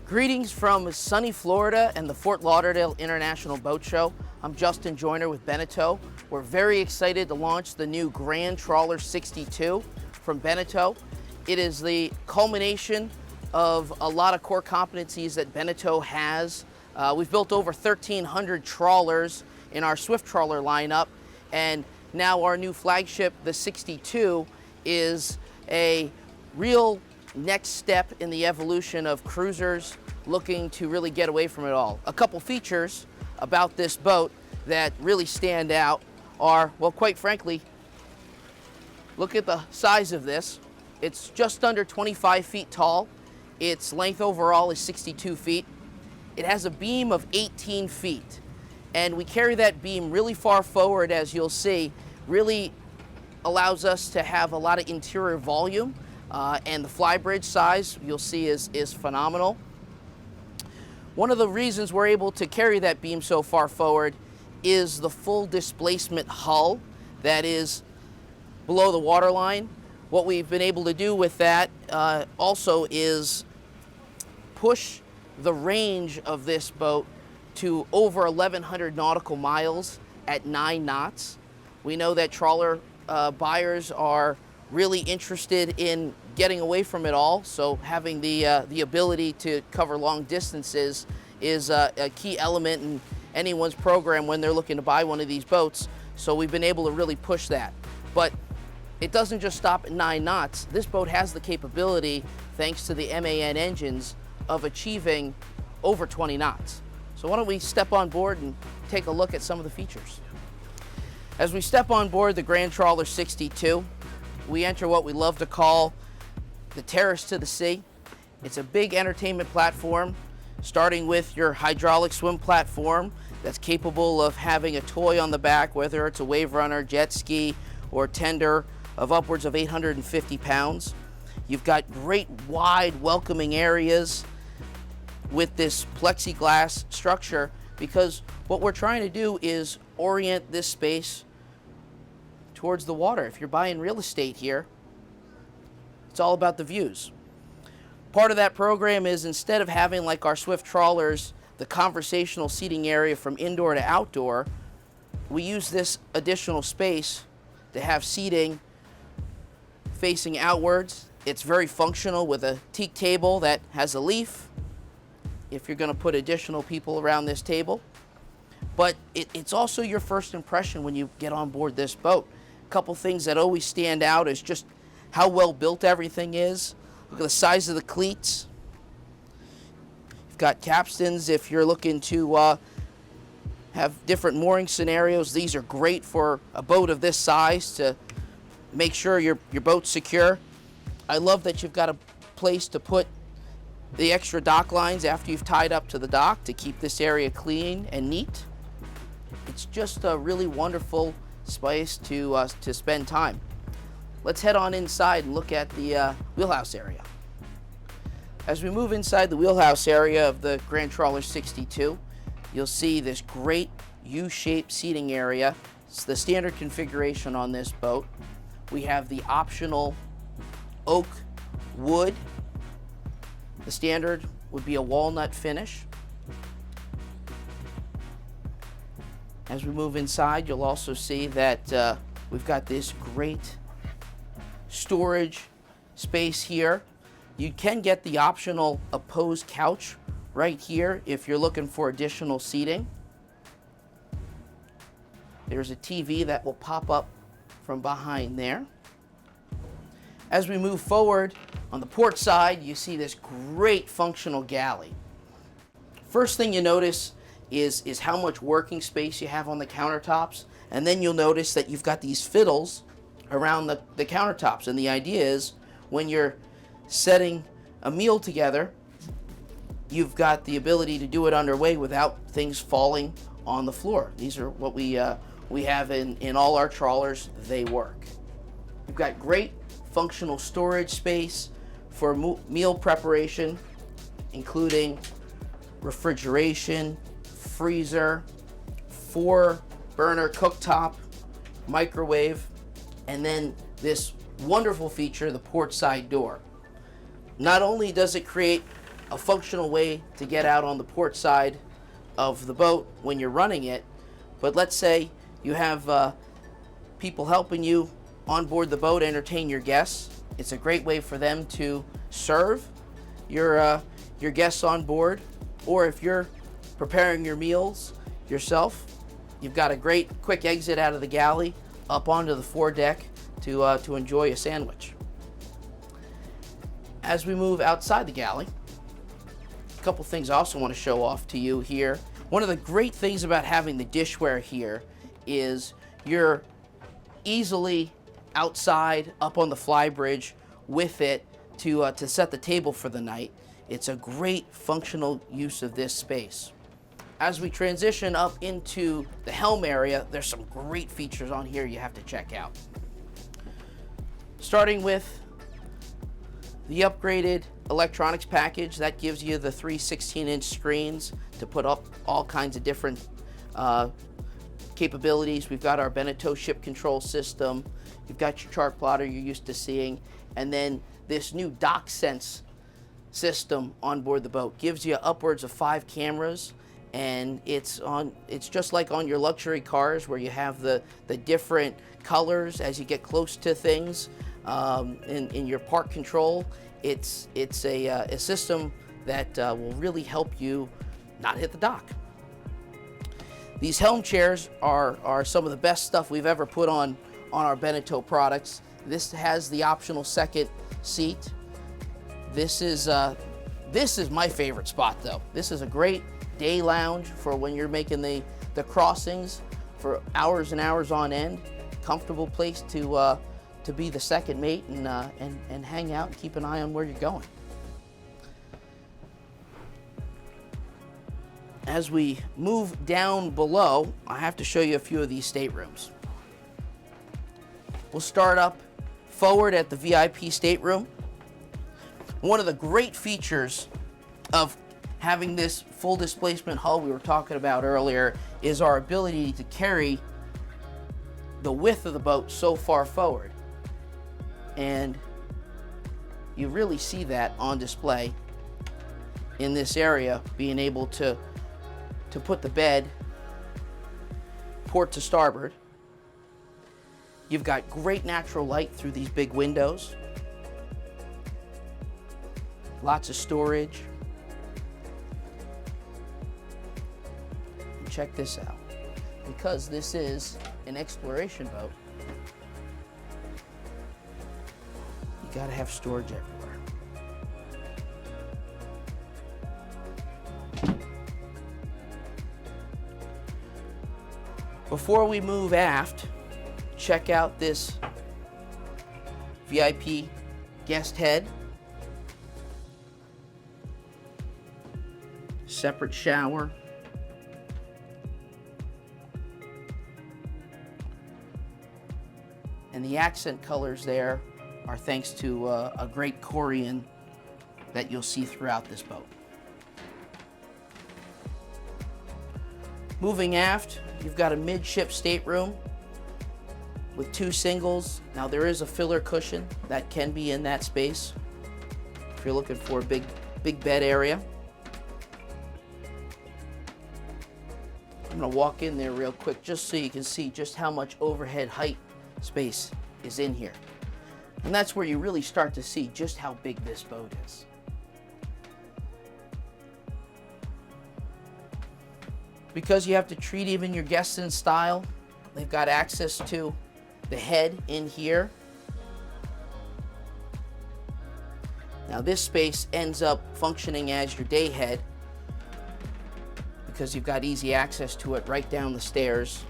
Greetings from sunny Florida and the Fort Lauderdale International Boat Show. I'm Justin Joyner with Beneteau. We're very excited to launch the new Grand Trawler 62 from Beneteau. It is the culmination of a lot of core competencies that Beneteau has. We've built over 1,300 trawlers in our Swift Trawler lineup, and now our new flagship, the 62, is a real next step in the evolution of cruisers looking to really get away from it all. A couple features about this boat that really stand out are, well, quite frankly, look at the size of this. It's just under 25 feet tall. Its length overall is 62 feet. It has a beam of 18 feet, and we carry that beam really far forward, as you'll see. Really allows us to have a lot of interior volume. And the flybridge size, you'll see, is phenomenal. One of the reasons we're able to carry that beam so far forward is the full displacement hull that is below the waterline. What we've been able to do with that also is push the range of this boat to over 1,100 nautical miles at 9 knots. We know that trawler buyers are really interested in getting away from it all, so having the ability to cover long distances is a key element in anyone's program when they're looking to buy one of these boats. So we've been able to really push that. But it doesn't just stop at 9 knots. This boat has the capability, thanks to the MAN engines, of achieving over 20 knots. So why don't we step on board and take a look at some of the features. As we step on board the Grand Trawler 62, we enter what we love to call the terrace to the sea. It's a big entertainment platform, starting with your hydraulic swim platform that's capable of having a toy on the back, whether it's a wave runner, jet ski, or tender, of upwards of 850 pounds. You've got great wide welcoming areas with this plexiglass structure, because what we're trying to do is orient this space towards the water. If you're buying real estate here, it's all about the views. Part of that program is, instead of having, like our Swift Trawlers, the conversational seating area from indoor to outdoor, we use this additional space to have seating facing outwards. It's very functional with a teak table that has a leaf if you're going to put additional people around this table. But it's also your first impression when you get on board this boat. A couple things that always stand out is just how well built everything is. Look at the size of the cleats. You've got capstans if you're looking to have different mooring scenarios. These are great for a boat of this size to make sure your boat's secure. I love that you've got a place to put the extra dock lines after you've tied up to the dock to keep this area clean and neat. It's just a really wonderful space to spend time. Let's head on inside and look at the wheelhouse area. As we move inside the wheelhouse area of the Grand Trawler 62, you'll see this great U-shaped seating area. It's the standard configuration on this boat. We have the optional oak wood. The standard would be a walnut finish. As we move inside, you'll also see that we've got this great storage space here. You can get the optional opposed couch right here if you're looking for additional seating. There's a TV that will pop up from behind there. As we move forward, on the port side, you see this great functional galley. First thing you notice is how much working space you have on the countertops, and then you'll notice that you've got these fiddles around the countertops. And the idea is, when you're setting a meal together, you've got the ability to do it underway without things falling on the floor. These are what we have in all our trawlers. They work. You've got great functional storage space for meal preparation, including refrigeration, freezer, 4-burner cooktop, microwave, and then this wonderful feature, the port side door. Not only does it create a functional way to get out on the port side of the boat when you're running it. But let's say you have people helping you on board the boat entertain your guests. It's a great way for them to serve your guests on board. Or if you're preparing your meals yourself, you've got a great quick exit out of the galley up onto the foredeck to enjoy a sandwich. As we move outside the galley, a couple things I also want to show off to you here. One of the great things about having the dishware here is you're easily outside up on the flybridge with it to set the table for the night. It's a great functional use of this space. As we transition up into the helm area, there's some great features on here you have to check out. Starting with the upgraded electronics package, that gives you the 3 16-inch screens to put up all kinds of different capabilities. We've got our Beneteau ship control system. You've got your chart plotter you're used to seeing. And then this new dock sense system on board the boat gives you upwards of 5 cameras. And it's just like on your luxury cars where you have the different colors as you get close to things. In your park control, it's a system that will really help you not hit the dock. These Helm chairs are some of the best stuff we've ever put on our Beneteau products. This has the optional second seat. This is my favorite spot though. This is a great day lounge for when you're making the crossings for hours and hours on end. Comfortable place to be the second mate and hang out and keep an eye on where you're going. As we move down below, I have to show you a few of these staterooms. We'll start up forward at the VIP stateroom. One of the great features of having this full displacement hull we were talking about earlier is our ability to carry the width of the boat so far forward. And you really see that on display in this area, being able to put the bed port to starboard. You've got great natural light through these big windows. Lots of storage. And check this out. Because this is an exploration boat, you gotta have storage everywhere. Before we move aft, check out this VIP guest head. Separate shower. And the accent colors there are thanks to a great Corian that you'll see throughout this boat. Moving aft, you've got a midship stateroom with 2 singles. Now there is a filler cushion that can be in that space if you're looking for a big bed area. I'm gonna walk in there real quick just so you can see just how much overhead height space is in here. And that's where you really start to see just how big this boat is. Because you have to treat even your guests in style, they've got access to the head in here. Now this space ends up functioning as your day head because you've got easy access to it right down the stairs.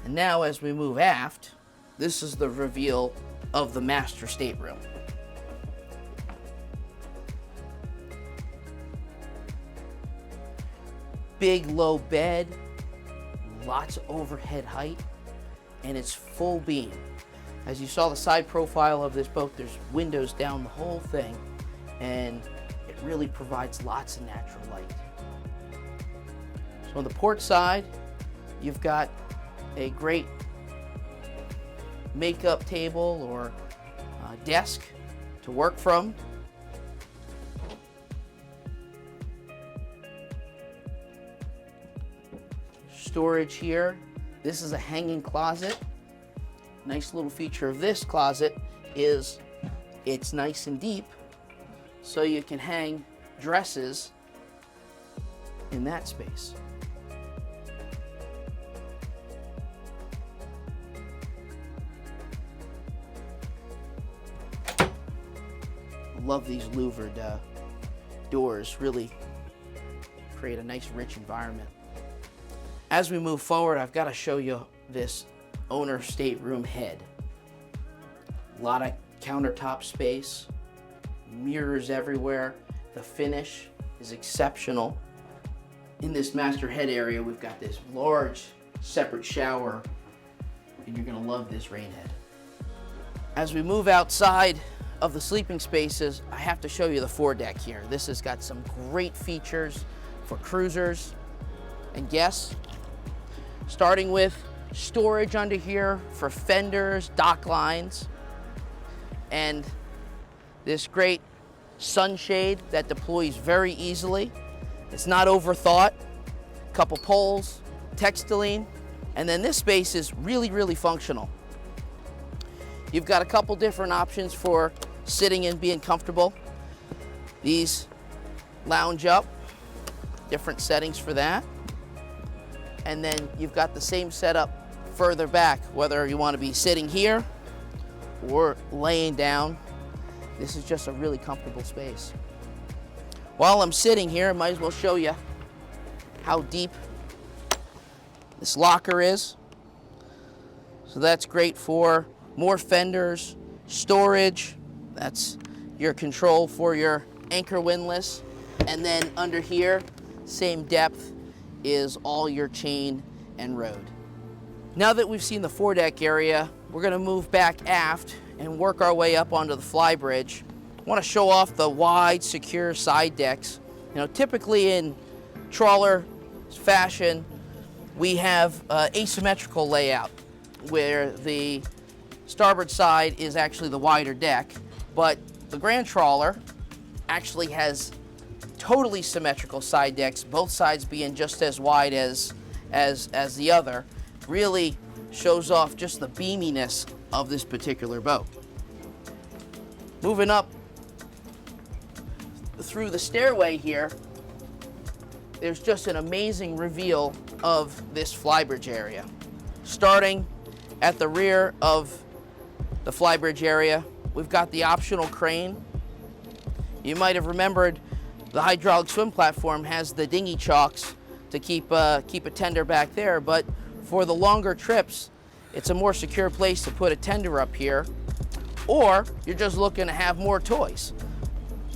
And now as we move aft, this is the reveal of the master stateroom. Big low bed, lots of overhead height, and it's full beam. As you saw the side profile of this boat, there's windows down the whole thing, and it really provides lots of natural light. So on the port side, you've got a great makeup table or desk to work from. Storage here. This is a hanging closet. Nice little feature of this closet is it's nice and deep, so you can hang dresses in that space. I love these louvered doors, really create a nice rich environment. As we move forward, I've got to show you this owner stateroom head. A lot of countertop space, mirrors everywhere. The finish is exceptional. In this master head area, we've got this large separate shower, and you're gonna love this rain head. As we move outside of the sleeping spaces, I have to show you the foredeck here. This has got some great features for cruisers and guests, starting with storage under here for fenders, dock lines, and this great sunshade that deploys very easily. It's not overthought. Couple poles, textiline, and then this space is really functional. You've got a couple different options for sitting and being comfortable. These lounge up, different settings for that. And then you've got the same setup further back, whether you want to be sitting here or laying down. This is just a really comfortable space. While I'm sitting here, I might as well show you how deep this locker is. So that's great for more fenders, storage. That's your control for your anchor windlass. And then under here, same depth, is all your chain and rode. Now that we've seen the foredeck area, we're gonna move back aft and work our way up onto the flybridge. I wanna show off the wide, secure side decks. You know, typically in trawler fashion, we have asymmetrical layout where the starboard side is actually the wider deck, but the Grand Trawler actually has totally symmetrical side decks, both sides being just as wide as the other. Really shows off just the beaminess of this particular boat. Moving up through the stairway here, there's just an amazing reveal of this flybridge area. Starting at the rear of the flybridge area, we've got the optional crane. You might have remembered the hydraulic swim platform has the dinghy chocks to keep a tender back there, but for the longer trips, it's a more secure place to put a tender up here, or you're just looking to have more toys.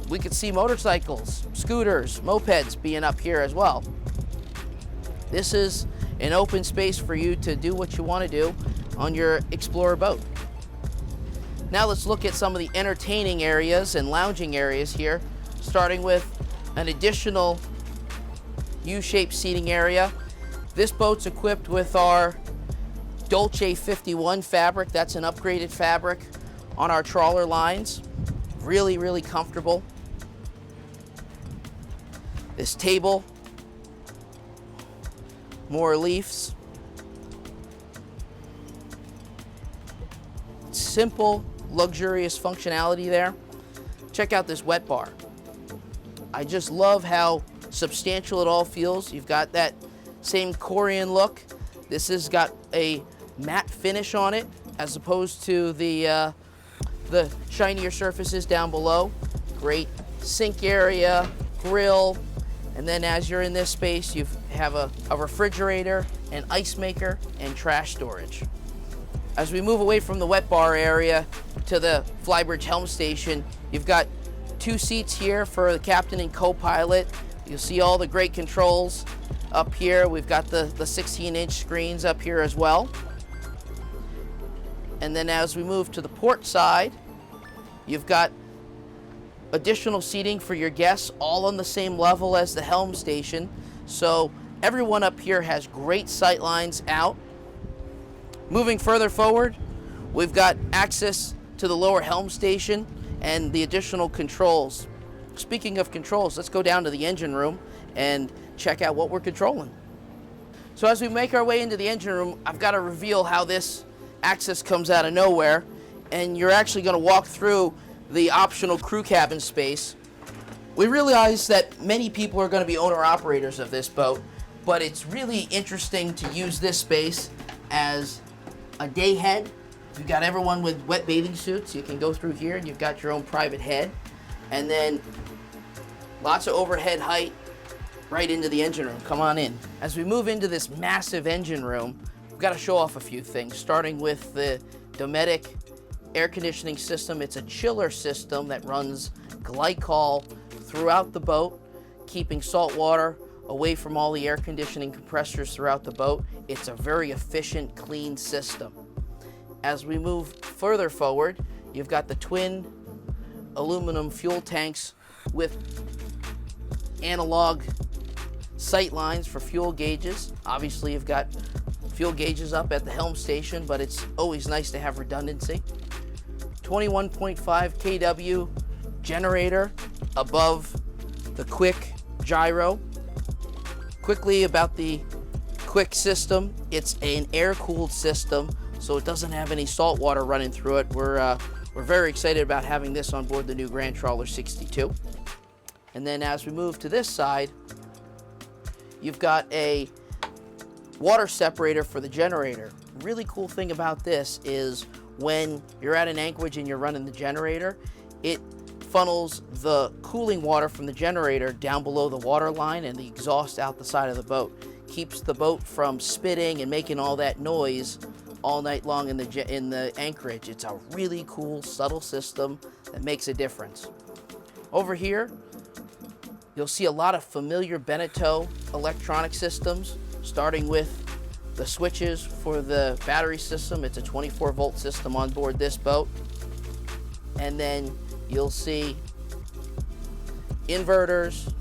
We could see motorcycles, scooters, mopeds being up here as well. This is an open space for you to do what you want to do on your Explorer boat. Now let's look at some of the entertaining areas and lounging areas here, starting with an additional U-shaped seating area. This boat's equipped with our Dolce 51 fabric. That's an upgraded fabric on our trawler lines. Really comfortable. This table, more leaves. Simple, luxurious functionality there. Check out this wet bar. I just love how substantial it all feels. You've got that same Korean look. This has got a matte finish on it as opposed to the shinier surfaces down below. Great sink area, grill, and then as you're in this space, you have a refrigerator, an ice maker, and trash storage. As we move away from the wet bar area to the flybridge helm station, you've got 2 seats here for the captain and co-pilot. You'll see all the great controls up here. We've got the 16-inch screens up here as well. And then as we move to the port side, you've got additional seating for your guests, all on the same level as the helm station. So everyone up here has great sight lines out. Moving further forward, We've got access to the lower helm station and the additional controls. Speaking of controls, let's go down to the engine room and check out what we're controlling. So as we make our way into the engine room, I've got to reveal how this access comes out of nowhere, and you're actually going to walk through the optional crew cabin space. We realize that many people are going to be owner-operators of this boat, but it's really interesting to use this space as a day head. You've got everyone with wet bathing suits. You can go through here and you've got your own private head. And then lots of overhead height right into the engine room. Come on in. As we move into this massive engine room, we've got to show off a few things, starting with the Dometic air conditioning system. It's a chiller system that runs glycol throughout the boat, keeping salt water away from all the air conditioning compressors throughout the boat. It's a very efficient, clean system. As we move further forward, you've got the twin aluminum fuel tanks with analog sight lines for fuel gauges. Obviously, you've got fuel gauges up at the helm station, but it's always nice to have redundancy. 21.5 kW generator above the quick gyro. Quickly about the quick system, it's an air-cooled system, so it doesn't have any salt water running through it. We're very excited about having this on board the new Grand Trawler 62. And then as we move to this side, you've got a water separator for the generator. Really cool thing about this is when you're at an anchorage and you're running the generator, it funnels the cooling water from the generator down below the water line and the exhaust out the side of the boat. Keeps the boat from spitting and making all that noise all night long in the anchorage. It's a really cool, subtle system that makes a difference. Over here, you'll see a lot of familiar Beneteau electronic systems, starting with the switches for the battery system. It's a 24-volt system on board this boat. And then you'll see inverters.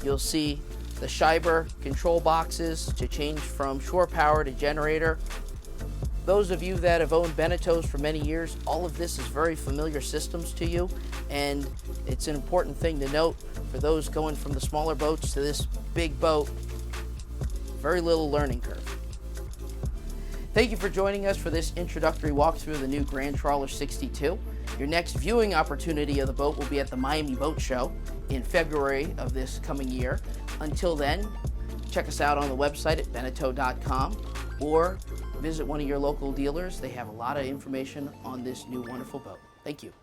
You'll see the Scheiber control boxes to change from shore power to generator. Those of you that have owned Beneteaus for many years, all of this is very familiar systems to you, and it's an important thing to note for those going from the smaller boats to this big boat. Very little learning curve. Thank you for joining us for this introductory walkthrough of the new Grand Trawler 62. Your next viewing opportunity of the boat will be at the Miami Boat Show in February of this coming year. Until then, check us out on the website at beneteau.com or visit one of your local dealers. They have a lot of information on this new wonderful boat. Thank you.